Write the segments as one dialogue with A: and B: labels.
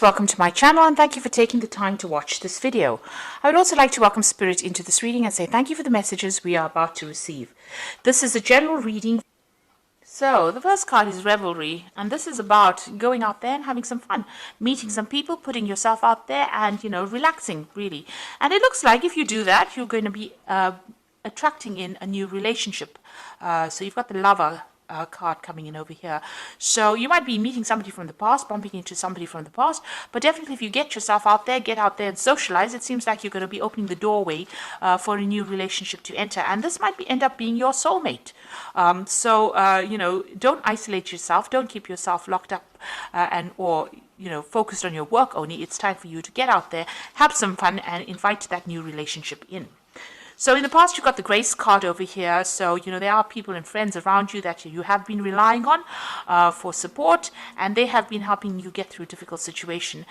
A: Welcome to my channel and thank you for taking the time to watch this video. I would also like to welcome Spirit into this reading and say thank you for the messages we are about to receive. This is a general reading. So the first card is Revelry, and this is about going out there and having some fun, meeting some people, putting yourself out there and, relaxing really. And it looks like if you do that, you're going to be attracting in a new relationship. So you've got the Lover card coming in over here. So you might be meeting somebody from the past, bumping into somebody from the past, but definitely if you get yourself out there, get out there and socialize, it seems like you're going to be opening the doorway for a new relationship to enter. And this might end up being your soulmate. Don't isolate yourself. Don't keep yourself locked up or focused on your work only. It's time for you to get out there, have some fun, and invite that new relationship in. So in the past, you've got the Grace card over here. So, there are people and friends around you that you have been relying on for support, and they have been helping you get through a difficult situation.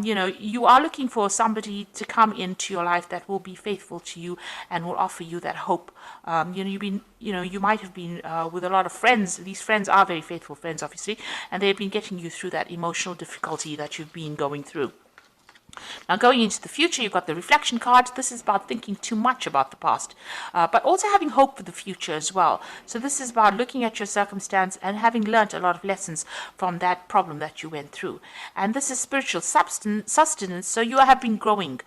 A: You are looking for somebody to come into your life that will be faithful to you and will offer you that hope. You might have been with a lot of friends. These friends are very faithful friends, obviously, and they've been getting you through that emotional difficulty that you've been going through. Now, going into the future, you've got the Reflection card. This is about thinking too much about the past, but also having hope for the future as well. So this is about looking at your circumstance and having learned a lot of lessons from that problem that you went through. And this is spiritual sustenance, so you have been growing.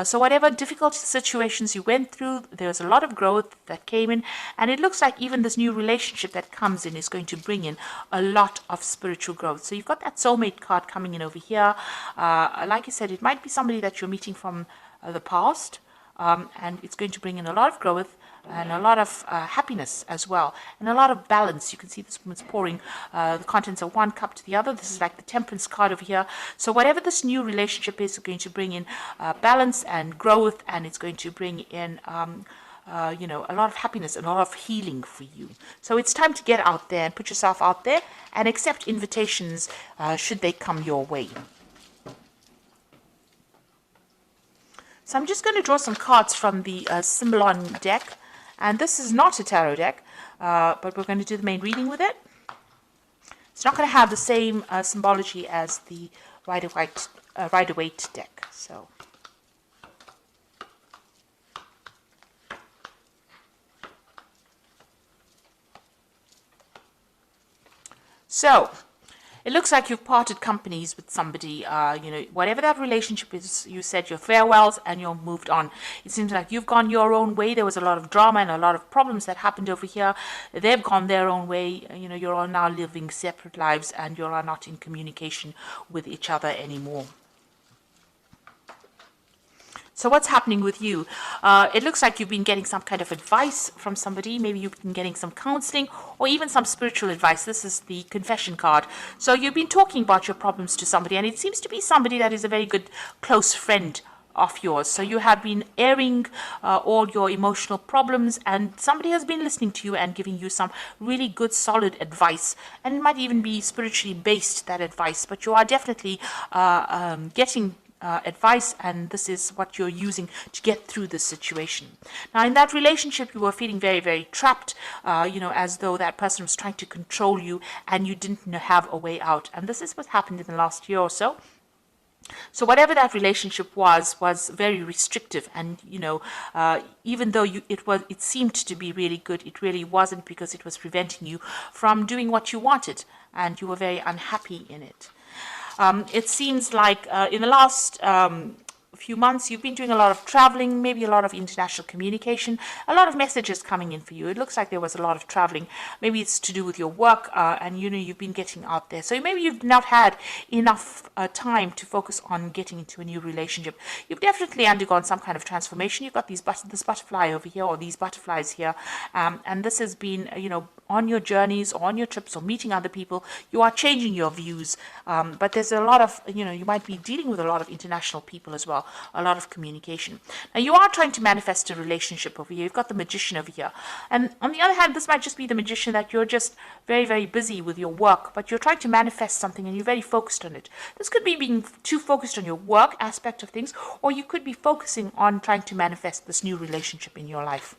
A: So whatever difficult situations you went through, there's a lot of growth that came in, and it looks like even this new relationship that comes in is going to bring in a lot of spiritual growth. So you've got that soulmate card coming in over here. Like I said, it might be somebody that you're meeting from the past, and it's going to bring in a lot of growth and a lot of happiness as well, and a lot of balance. You can see this woman's pouring the contents of one cup to the other. This is like the Temperance card over here. So whatever this new relationship is going to bring in balance and growth, and it's going to bring in a lot of happiness and a lot of healing for you. So it's time to get out there and put yourself out there and accept invitations should they come your way. So I'm just going to draw some cards from the Symbolon deck. And this is not a tarot deck, but we're going to do the main reading with it. It's not going to have the same symbology as the Rider-Waite deck. So it looks like you've parted companies with somebody, whatever that relationship is, you said your farewells and you're moved on. It seems like you've gone your own way. There was a lot of drama and a lot of problems that happened over here. They've gone their own way. You're all now living separate lives and you're not in communication with each other anymore. So what's happening with you? It looks like you've been getting some kind of advice from somebody. Maybe you've been getting some counseling or even some spiritual advice. This is the Confession card. So you've been talking about your problems to somebody, and it seems to be somebody that is a very good close friend of yours. So you have been airing all your emotional problems, and somebody has been listening to you and giving you some really good solid advice, and it might even be spiritually based, that advice, but you are definitely getting advice, and this is what you're using to get through this situation. Now, in that relationship, you were feeling very, very trapped, as though that person was trying to control you and you didn't have a way out. And this is what happened in the last year or so. So whatever that relationship was very restrictive, and even though it seemed to be really good, it really wasn't, because it was preventing you from doing what you wanted, and you were very unhappy in it. It seems like in the last few months you've been doing a lot of traveling, maybe a lot of international communication, a lot of messages coming in for you. It looks like there was a lot of traveling. Maybe it's to do with your work, and you've been getting out there. So maybe you've not had enough time to focus on getting into a new relationship. You've definitely undergone some kind of transformation. You've got this butterfly over here, or these butterflies here, and this has been on your journeys or on your trips or meeting other people. You are changing your views, but there's a lot of you might be dealing with a lot of international people as well, a lot of communication. Now, you are trying to manifest a relationship over here. You've got the Magician over here, and on the other hand, this might just be the Magician that you're just very, very busy with your work, but you're trying to manifest something and you're very focused on it. This could be being too focused on your work aspect of things, or you could be focusing on trying to manifest this new relationship in your life.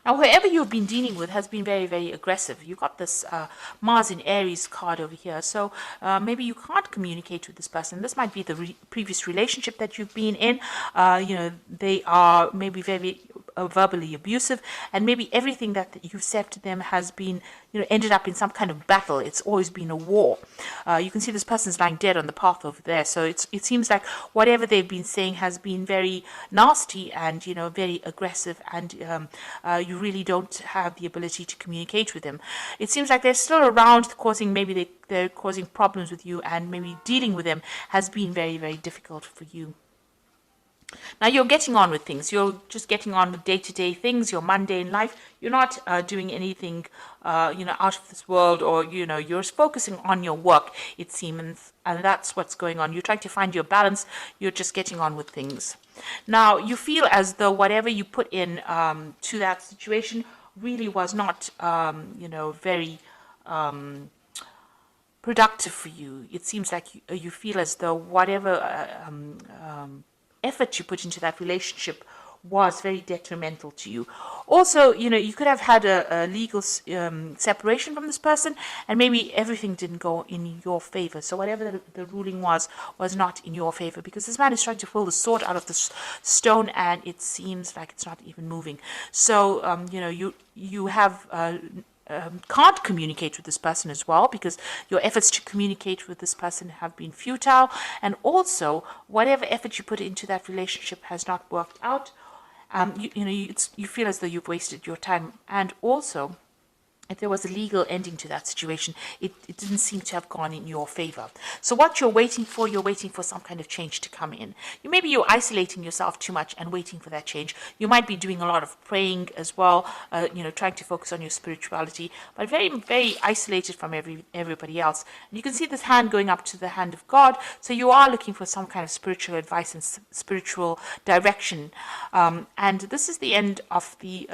A: Now, whoever you've been dealing with has been very, very aggressive. You got this Mars in Aries card over here. So maybe you can't communicate with this person. This might be the previous relationship that you've been in. They are maybe very verbally abusive, and maybe everything that you've said to them has been, ended up in some kind of battle. It's always been a war. You can see this person's lying dead on the path over there. So it seems like whatever they've been saying has been very nasty and, very aggressive, and you really don't have the ability to communicate with them. It seems like they're still around, causing, maybe they're causing problems with you, and maybe dealing with them has been very, very difficult for you. Now you're getting on with things. You're just getting on with day-to-day things, your mundane life. You're not doing anything, out of this world, or, you're focusing on your work, it seems, and that's what's going on. You're trying to find your balance. You're just getting on with things. Now you feel as though whatever you put in to that situation really was not, very productive for you. It seems like you feel as though whatever effort you put into that relationship was very detrimental to you. Also, you could have had a legal separation from this person, and maybe everything didn't go in your favor. So whatever the ruling was not in your favor, because this man is trying to pull the sword out of the stone, and it seems like it's not even moving. So, you have can't communicate with this person as well, because your efforts to communicate with this person have been futile, and also whatever effort you put into that relationship has not worked out. You feel as though you've wasted your time, and also if there was a legal ending to that situation, it didn't seem to have gone in your favor. So what you're waiting for some kind of change to come in. Maybe you're isolating yourself too much and waiting for that change. You might be doing a lot of praying as well, trying to focus on your spirituality, but very, very isolated from everybody else. And you can see this hand going up to the hand of God. So you are looking for some kind of spiritual advice and spiritual direction. And this is the end of the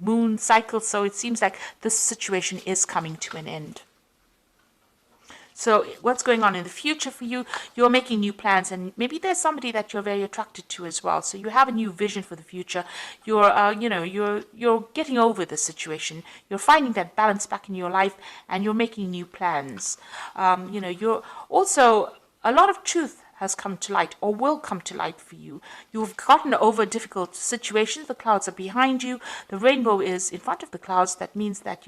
A: moon cycle. So it seems like this situation is coming to an end. So what's going on in the future for you? You're making new plans, and maybe there's somebody that you're very attracted to as well. So you have a new vision for the future. You're getting over the situation. You're finding that balance back in your life, and you're making new plans. You're also, a lot of truth has come to light, or will come to light for you. You've gotten over difficult situations. The clouds are behind you. The rainbow is in front of the clouds. That means that,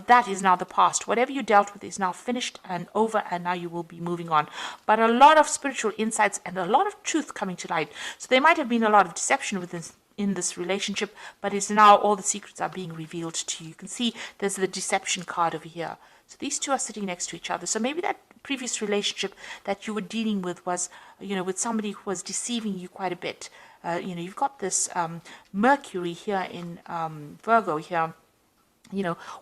A: that is now the past. Whatever you dealt with is now finished and over, and now you will be moving on. But a lot of spiritual insights and a lot of truth coming to light. So there might have been a lot of deception in this relationship, but it's now all the secrets are being revealed to you. You can see there's the deception card over here. So these two are sitting next to each other. So maybe that previous relationship that you were dealing with was, with somebody who was deceiving you quite a bit. You've got this Mercury here in Virgo here.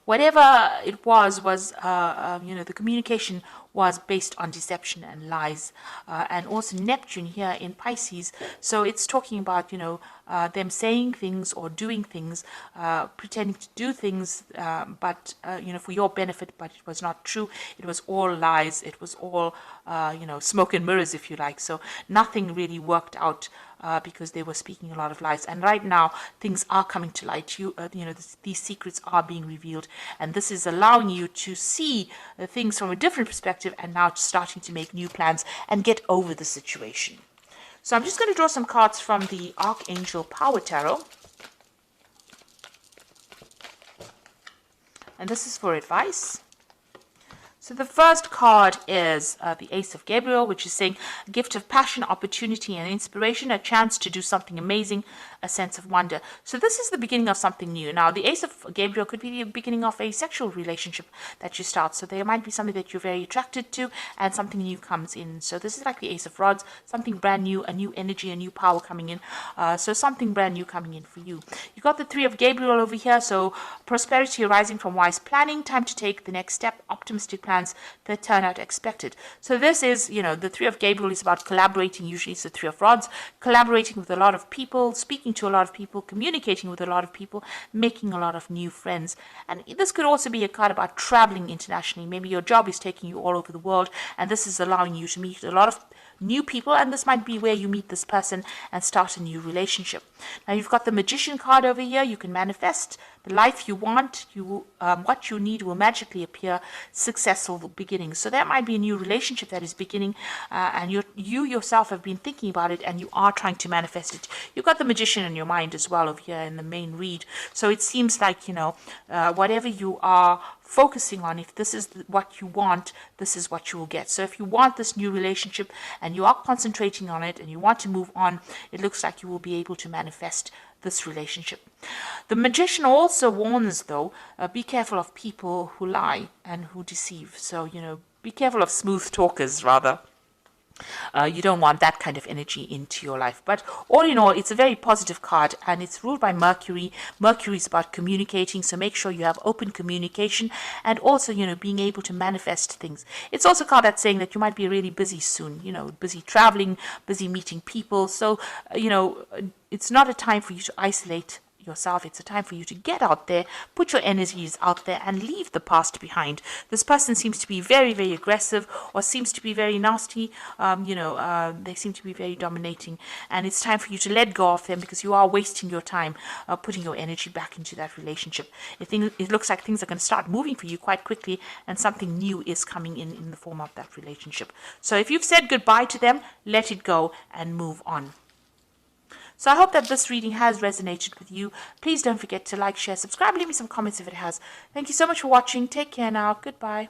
A: Whatever it was, the communication was based on deception and lies. And also Neptune here in Pisces. So it's talking about, them saying things or doing things, pretending to do things, but, for your benefit, but it was not true. It was all lies. It was all, smoke and mirrors, if you like. So nothing really worked out. Because they were speaking a lot of lies, and right now things are coming to light. These secrets are being revealed, and this is allowing you to see things from a different perspective, and now starting to make new plans and get over the situation. So I'm just going to draw some cards from the Archangel Power Tarot, and this is for advice. So the first card is the Ace of Gabriel, which is saying a gift of passion, opportunity, and inspiration, a chance to do something amazing, a sense of wonder. So this is the beginning of something new. Now, the Ace of Gabriel could be the beginning of a sexual relationship that you start. So there might be something that you're very attracted to, and something new comes in. So this is like the Ace of Rods, something brand new, a new energy, a new power coming in. So something brand new coming in for you. You got the Three of Gabriel over here. So prosperity arising from wise planning, time to take the next step, optimistic plans that turn out expected. So this is, the Three of Gabriel is about collaborating. Usually it's the Three of Rods, collaborating with a lot of people, speaking to a lot of people, communicating with a lot of people, making a lot of new friends. And this could also be a card about traveling internationally. Maybe your job is taking you all over the world, and this is allowing you to meet a lot of new people, and this might be where you meet this person and start a new relationship. Now you've got the Magician card over here. You can manifest the life you want. What you need will magically appear. Successful beginnings. So that might be a new relationship that is beginning, and you yourself have been thinking about it, and you are trying to manifest it. You've got the Magician in your mind as well over here in the main read. So it seems like, whatever you are focusing on, if this is what you want, this is what you will get. So if you want this new relationship and you are concentrating on it and you want to move on, it looks like you will be able to manifest this relationship. The Magician also warns, though, be careful of people who lie and who deceive. So, be careful of smooth talkers, rather. You don't want that kind of energy into your life. But all in all, it's a very positive card, and it's ruled by Mercury. Mercury is about communicating, so make sure you have open communication, and also, being able to manifest things. It's also a card that's saying that you might be really busy soon, busy traveling, busy meeting people. So, it's not a time for you to isolate yourself. It's a time for you to get out there, put your energies out there, and leave the past behind. This person seems to be very, very aggressive, or seems to be very nasty. They seem to be very dominating, and it's time for you to let go of them, because you are wasting your time putting your energy back into that relationship. It looks like things are going to start moving for you quite quickly, and something new is coming in the form of that relationship. So if you've said goodbye to them, let it go and move on. So I hope that this reading has resonated with you. Please don't forget to like, share, subscribe, leave me some comments if it has. Thank you so much for watching. Take care now. Goodbye.